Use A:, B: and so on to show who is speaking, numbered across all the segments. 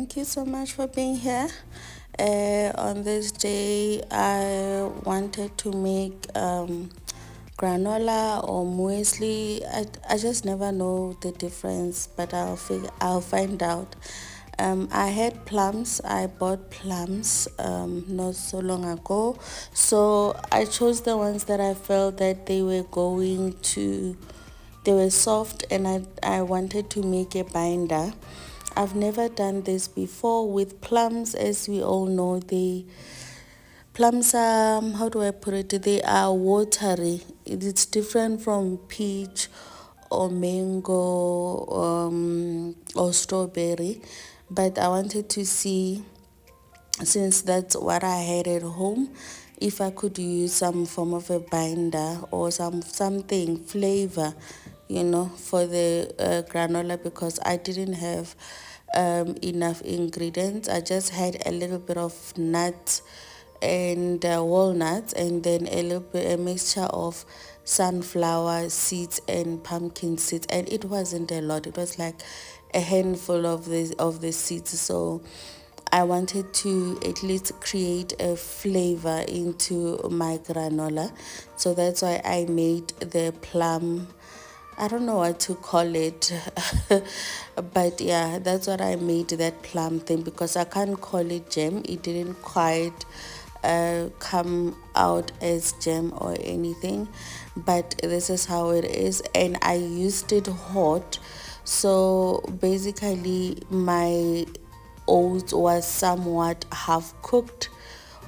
A: thank you so much for being here. On this day, I wanted to make granola or muesli. I just never know the difference, but I'll find out. I had plums. I bought plums not so long ago, so I chose the ones that I felt that they were soft, and I wanted to make a binder. I've never done this before with plums. As we all know, plums are, how do I put it, they are watery. It's different from peach or mango or strawberry. But I wanted to see, since that's what I had at home, if I could use some form of a binder or something flavor, for the granola, because I didn't have enough ingredients. I just had a little bit of nuts and walnuts, and then a mixture of sunflower seeds and pumpkin seeds, and it wasn't a lot. It was like a handful of the seeds. So I wanted to at least create a flavor into my granola. So that's why I made the plum. I don't know what to call it, but yeah, that's what I made, that plum thing, because I can't call it jam. It didn't quite come out as jam or anything, but this is how it is, and I used it hot. So basically, my oats was somewhat half cooked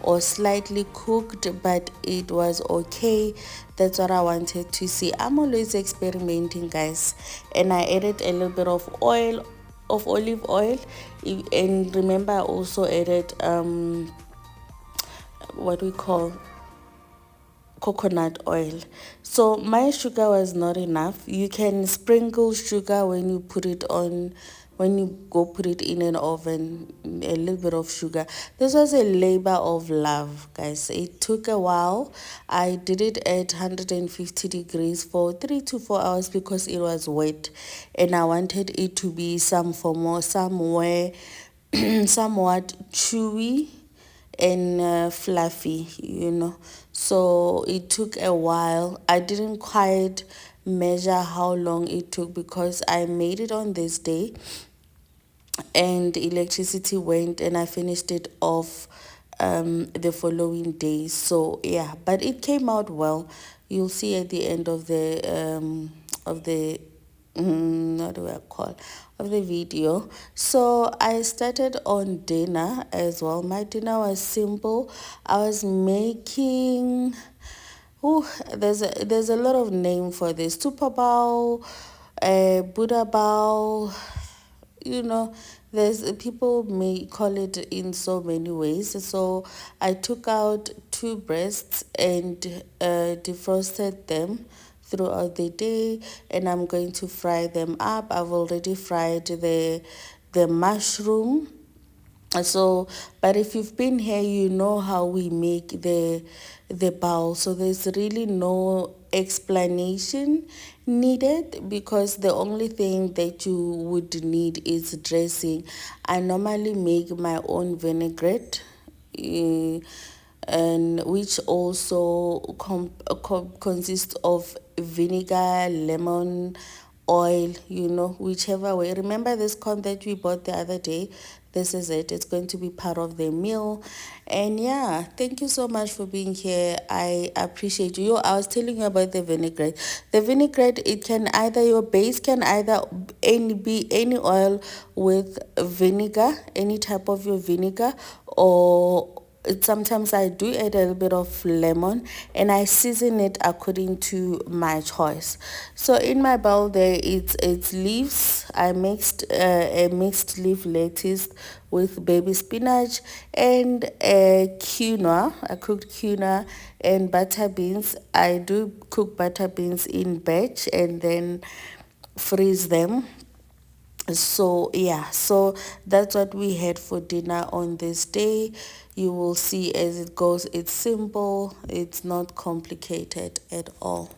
A: or slightly cooked, but it was okay. That's what I wanted to see. I'm always experimenting, guys, and I added a little bit of olive oil, and remember I also added what we call coconut oil. So my sugar was not enough. You can sprinkle sugar when you put it on, when you go put it in an oven, a little bit of sugar. This was a labor of love, guys. It took a while. I did it at 150 degrees for 3 to 4 hours because it was wet, and I wanted it to be somewhere somewhat chewy and fluffy. So it took a while. I didn't quite measure how long it took because I made it on this day and electricity went, and I finished it off the following day. So yeah, but it came out well. You'll see at the end of the what do I call, of the video. So I started on dinner as well. My dinner was simple. I was making, oh, there's a lot of name for this. Super bowl, Buddha bowl, you know there's people may call it in so many ways. So I took out two breasts and defrosted them throughout the day, and I'm going to fry them up. I've already fried the mushroom. So, but if you've been here, you know how we make the bowl. So there's really no explanation needed, because the only thing that you would need is dressing. I normally make my own vinaigrette, and which also consists of vinegar, lemon, oil, whichever way. Remember this corn that we bought the other day? This is it. It's going to be part of the meal. And yeah, thank you so much for being here. I appreciate you. I was telling you about the vinaigrette. The vinaigrette, it can either, your base can either be any oil with vinegar, any type of your vinegar, or sometimes I do add a little bit of lemon, and I season it according to my choice. So in my bowl there, it's leaves. I mixed a mixed leaf lettuce with baby spinach and quinoa. I cooked quinoa and butter beans. I do cook butter beans in batch and then freeze them. So yeah, so that's what we had for dinner on this day. You will see as it goes. It's simple, it's not complicated at all.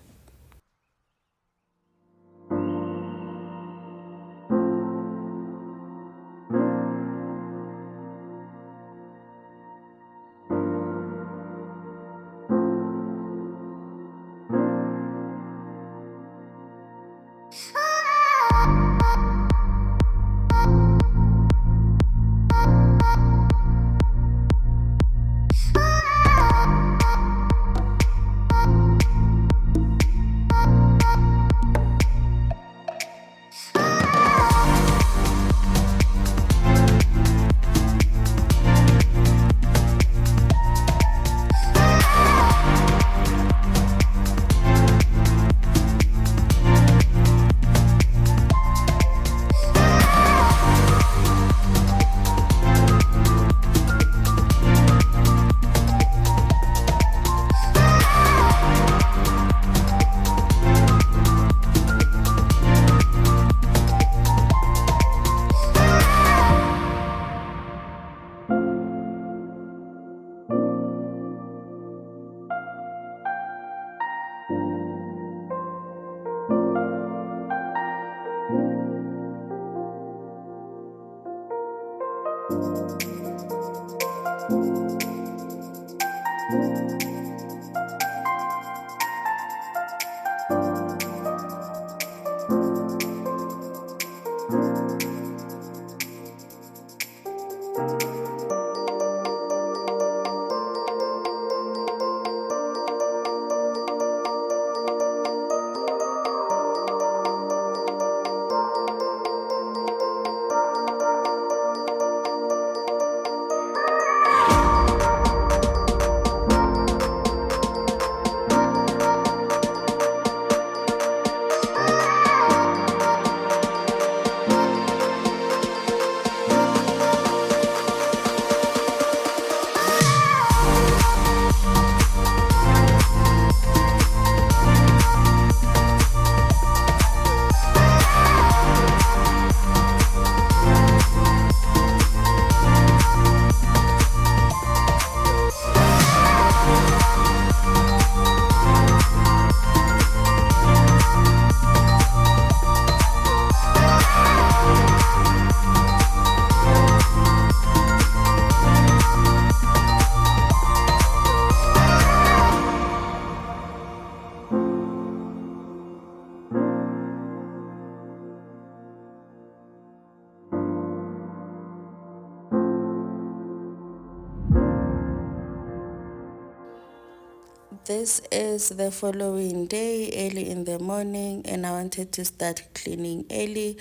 A: this is the following day, early in the morning, and I wanted to start cleaning early.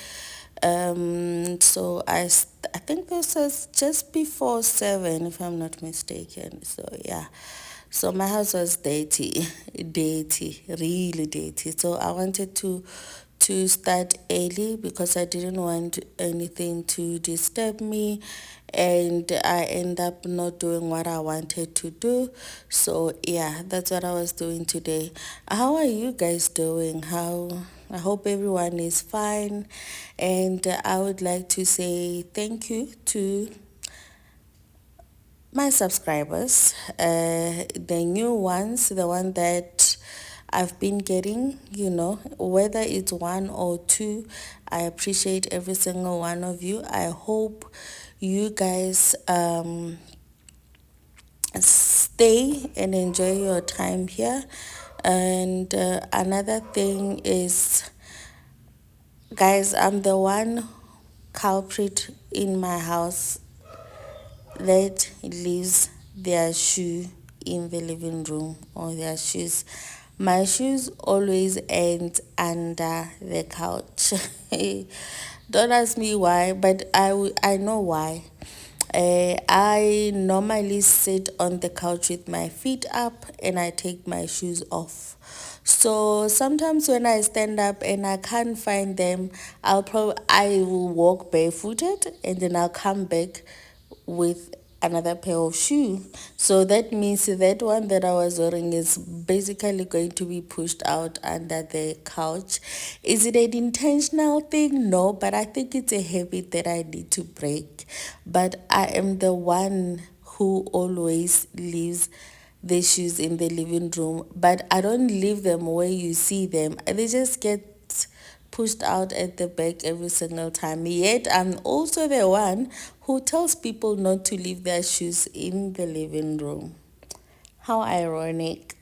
A: So I think this was just before 7, if I'm not mistaken. So yeah, so my house was dirty, dirty, really dirty. So I wanted to start early because I didn't want anything to disturb me, and I end up not doing what I wanted to do. So yeah, that's what I was doing today. How are you guys doing? How I hope everyone is fine, and I would like to say thank you to my subscribers, the new ones, the one that I've been getting, whether it's one or two. I appreciate every single one of you. I hope you guys stay and enjoy your time here. And another thing is, guys, I'm the one culprit in my house that leaves their shoe in the living room, or their shoes. My shoes always end under the couch. Don't ask me why, but I know why. I normally sit on the couch with my feet up and I take my shoes off. So sometimes when I stand up and I can't find them, I will walk barefooted and then I'll come back with another pair of shoe. So that means that one that I was wearing is basically going to be pushed out under the couch. Is it an intentional thing? No, but I think it's a habit that I need to break. But I am the one who always leaves the shoes in the living room, but I don't leave them where you see them. They just get pushed out at the back every single time. Yet I'm also the one who tells people not to leave their shoes in the living room. How ironic.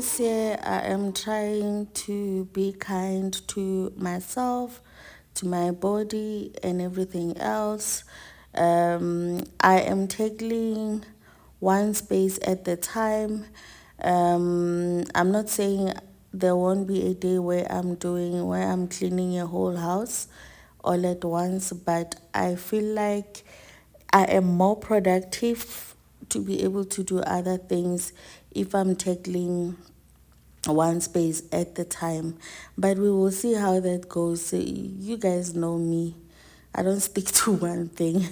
A: this year I am trying to be kind to myself, to my body, and everything else. I am tackling one space at the time. I'm not saying there won't be a day where I'm cleaning a whole house all at once, but I feel like I am more productive to be able to do other things if I'm tackling one space at the time. But we will see how that goes. You guys know me. I don't stick to one thing.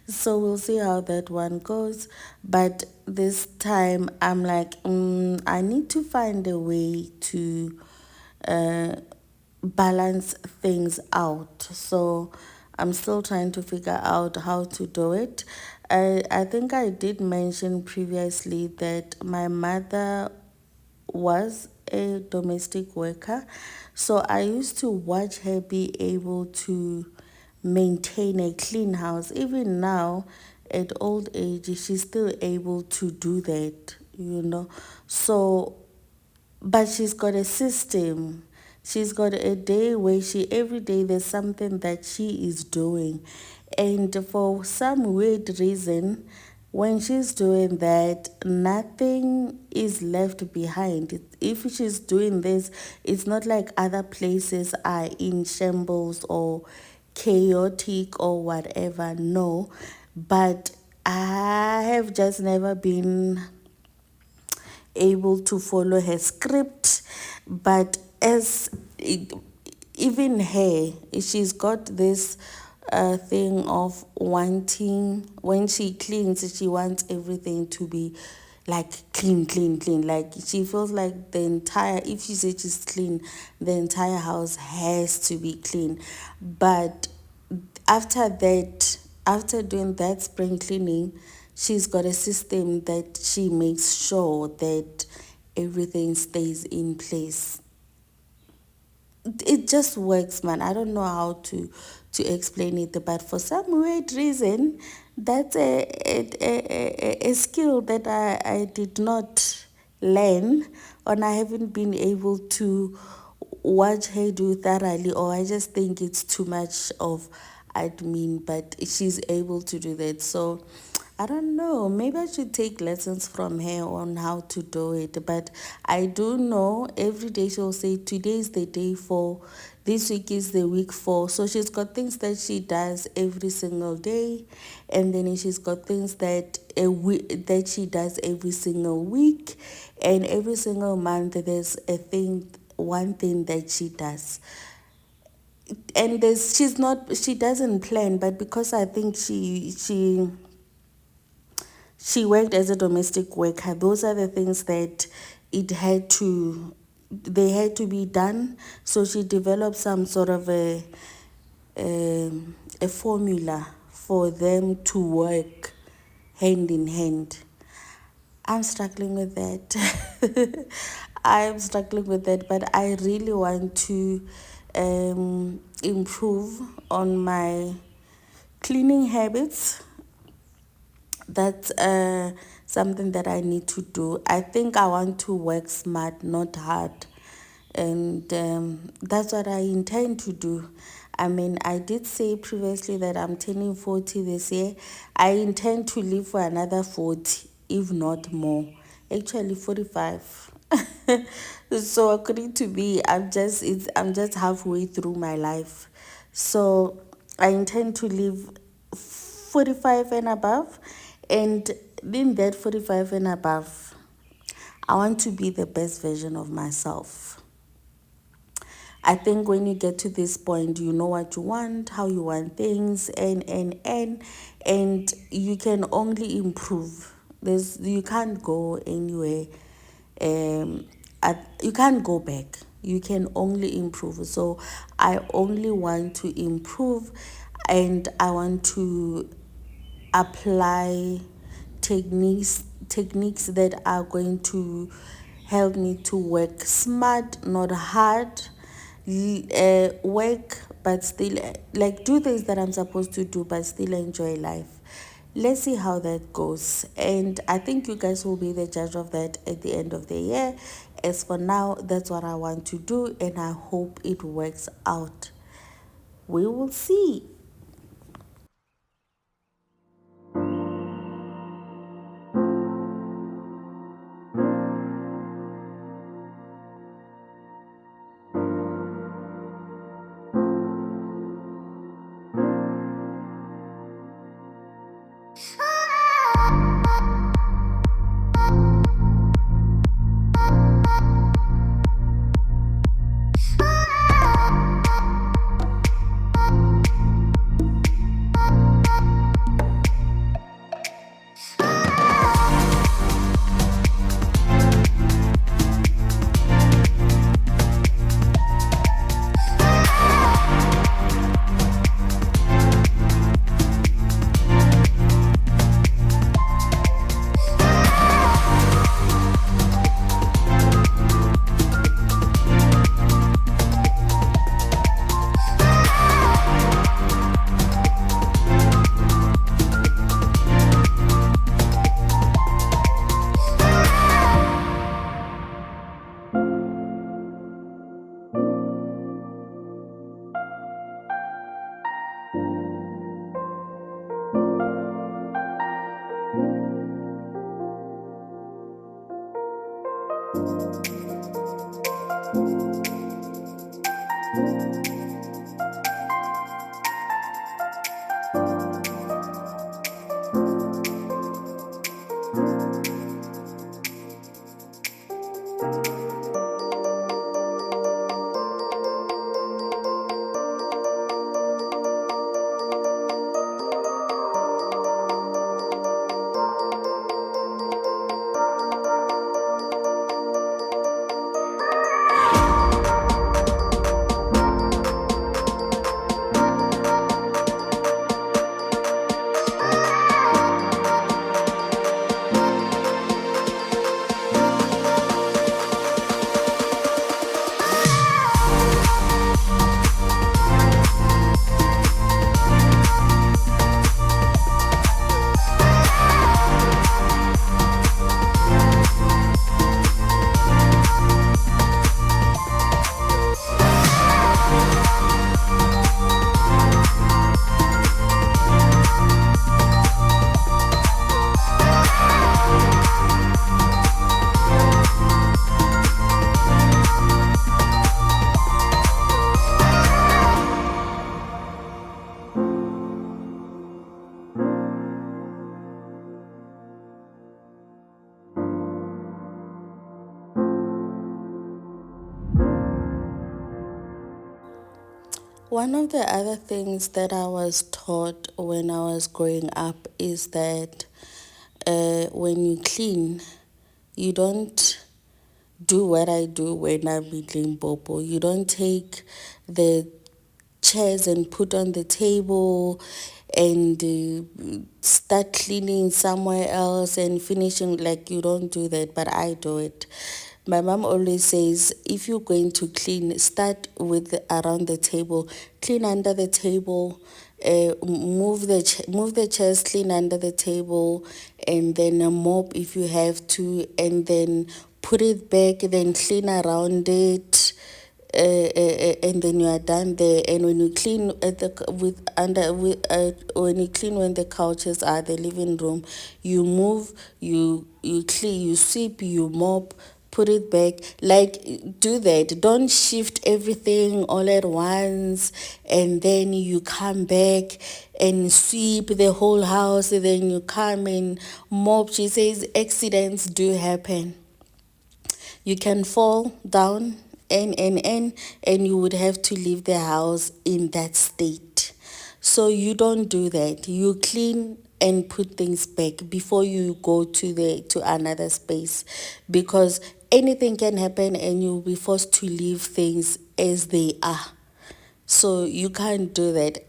A: So we'll see how that one goes. But this time I'm like, I need to find a way to uh, balance things out. So I'm still trying to figure out how to do it. I think I did mention previously that my mother was a domestic worker. So I used to watch her be able to maintain a clean house. Even now, at old age, she's still able to do that, you know. So but she's got a system. She's got a day where every day there's something that she is doing. And for some weird reason, when she's doing that, nothing is left behind. If she's doing this, it's not like other places are in shambles or chaotic or whatever. No. But I have just never been able to follow her script, but even her, she's got this thing of wanting, when she cleans, she wants everything to be like clean, clean, clean. Like she feels like the entire, if she says she's clean, the entire house has to be clean. But after that, after doing that spring cleaning, she's got a system that she makes sure that everything stays in place. It just works, man. I don't know how to explain it, but for some weird reason, that's a skill that I did not learn, and I haven't been able to watch her do thoroughly, or I just think it's too much of admin, but she's able to do that. So I don't know. Maybe I should take lessons from her on how to do it. But I do know every day she'll say, today is the day for, this week is the week for. So she's got things that she does every single day. And then she's got things that that she does every single week. And every single month there's one thing that she does. And she doesn't plan, but because I think she worked as a domestic worker, those are the things that it had to they had to be done. So she developed some sort of a, a formula for them to work hand in hand. I'm struggling with that. I'm struggling with that, but I really want to improve on my cleaning habits. That's something that I need to do. I think I want to work smart, not hard. And that's what I intend to do. I mean, I did say previously that I'm turning 40 this year. I intend to live for another 40, if not more. Actually, 45. So according to me, I'm just halfway through my life. So I intend to live 45 and above, and in that 45 and above, I want to be the best version of myself. I think when you get to this point, you know what you want, how you want things, and you can only improve. You can't go anywhere. Um, you can't go back. You can only improve. So I only want to improve, and I want to apply techniques that are going to help me to work smart, not hard. Work but still, like, do things that I'm supposed to do but still enjoy life. let's see how that goes. And I think you guys will be the judge of that at the end of the year. As for now, that's what I want to do, and I hope it works out. We will see. One of the other things that I was taught when I was growing up is that when you clean, you don't do what I do when I'm in Bobo. You don't take the chairs and put on the table and start cleaning somewhere else and finishing. Like, you don't do that, but I do it. My mom always says, if you're going to clean, start with around the table, clean under the table, move the chairs, clean under the table, and then mop if you have to, and then put it back, then clean around it, and then you are done there. And when you clean at the with under with when you clean, when the couches are the living room, you move, you clean, you sweep, you mop, put it back. Like, do that. Don't shift everything all at once and then you come back and sweep the whole house, and then you come and mop. She says accidents do happen. You can fall down and you would have to leave the house in that state. So you don't do that. You clean and put things back before you go to another space, because anything can happen and you'll be forced to leave things as they are. So you can't do that.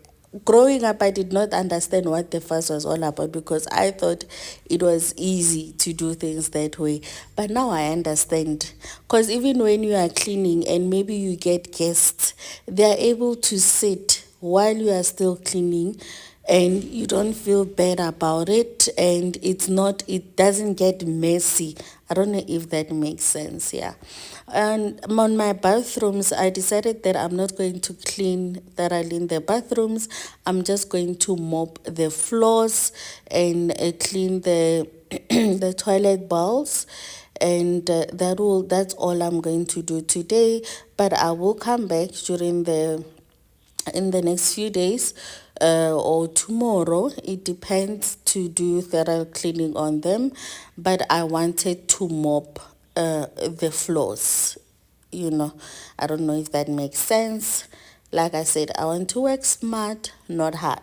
A: Growing up, I did not understand what the fuss was all about, because I thought it was easy to do things that way. But now I understand. Because even when you are cleaning and maybe you get guests, they are able to sit while you are still cleaning, and you don't feel bad about it, and it doesn't get messy. I don't know if that makes sense. Yeah. And on my bathrooms, I decided that I'm not going to clean thoroughly in the bathrooms. I'm just going to mop the floors and clean the the toilet bowls, and that's all I'm going to do today. But I will come back during the in the next few days, or tomorrow, it depends, to do thorough cleaning on them. But I wanted to mop the floors, I don't know if that makes sense. Like I said, I want to work smart, not hard.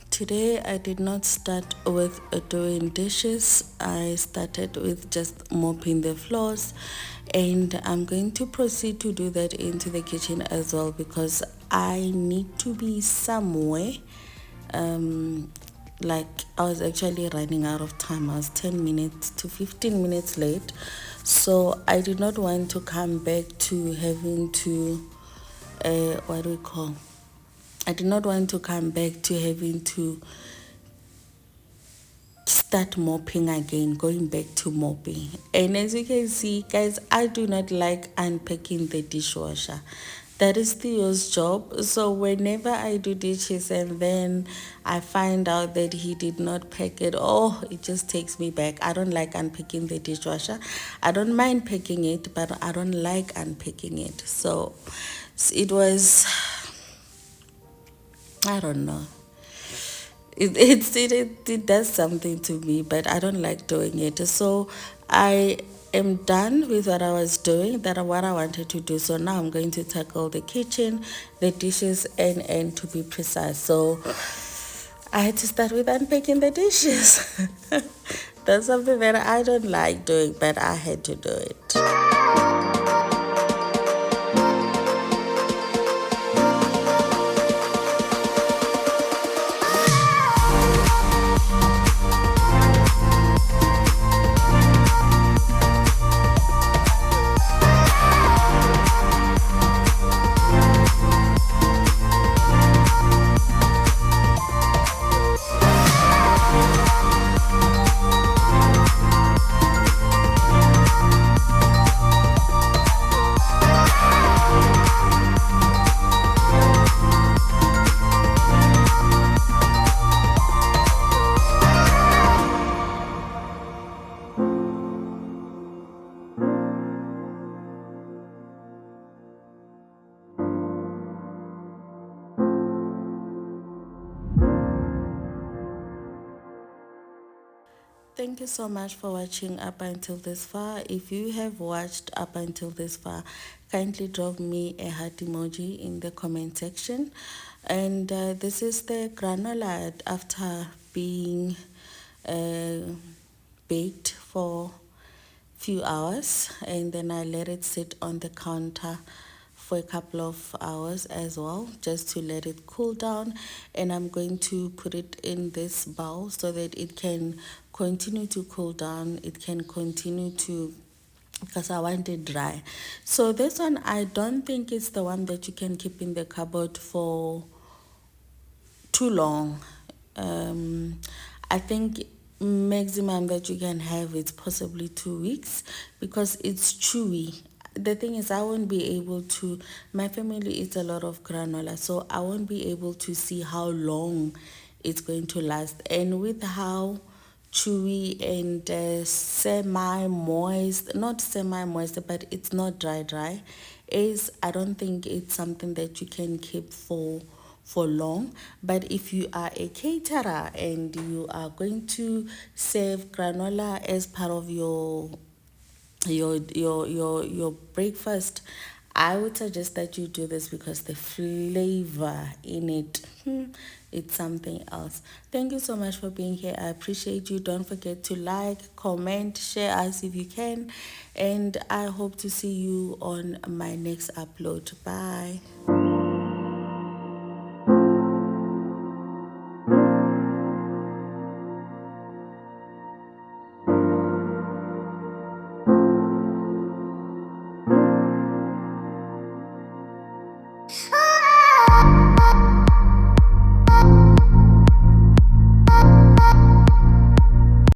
A: Today I did not start with doing dishes. I started with just mopping the floors, and I'm going to proceed to do that into the kitchen as well, because I need to be somewhere. Like, I was actually running out of time. I was 10 minutes to 15 minutes late, so I did not want to come back to having to what do we call, I did not want to come back to having to start mopping again, going back to mopping. And as you can see, guys, I do not like unpacking the dishwasher. That is Theo's job. So whenever I do dishes and then I find out that he did not pack it, oh, it just takes me back. I don't like unpacking the dishwasher. I don't mind packing it, but I don't like unpacking it. So it was, I don't know. It does something to me, but I don't like doing it. So I am done with what I was doing, that what I wanted to do. So now I'm going to tackle the kitchen, the dishes, and to be precise. So I had to start with unpacking the dishes. That's something that I don't like doing, but I had to do it. Thank you so much for watching up until this far. If you have watched up until this far, kindly drop me a heart emoji in the comment section. And this is the granola after being uh, baked for few hours, and then I let it sit on the counter for a couple of hours as well, just to let it cool down. And I'm going to put it in this bowl so that it can continue to cool down, it can continue to, because I want it dry. So this one, I don't think it's the one that you can keep in the cupboard for too long. I think maximum that you can have is possibly 2 weeks, because it's chewy. The thing is, I won't be able to, my family eats a lot of granola, so I won't be able to see how long it's going to last. And with how chewy and semi-moist, not semi-moist, but it's not dry, is, I don't think it's something that you can keep for long. But if you are a caterer and you are going to serve granola as part of your breakfast, I would suggest that you do this, because the flavor in it, it's something else. Thank you so much for being here. I appreciate you. Don't forget to like, comment, share us if you can, and I hope to see you on my next upload. Bye.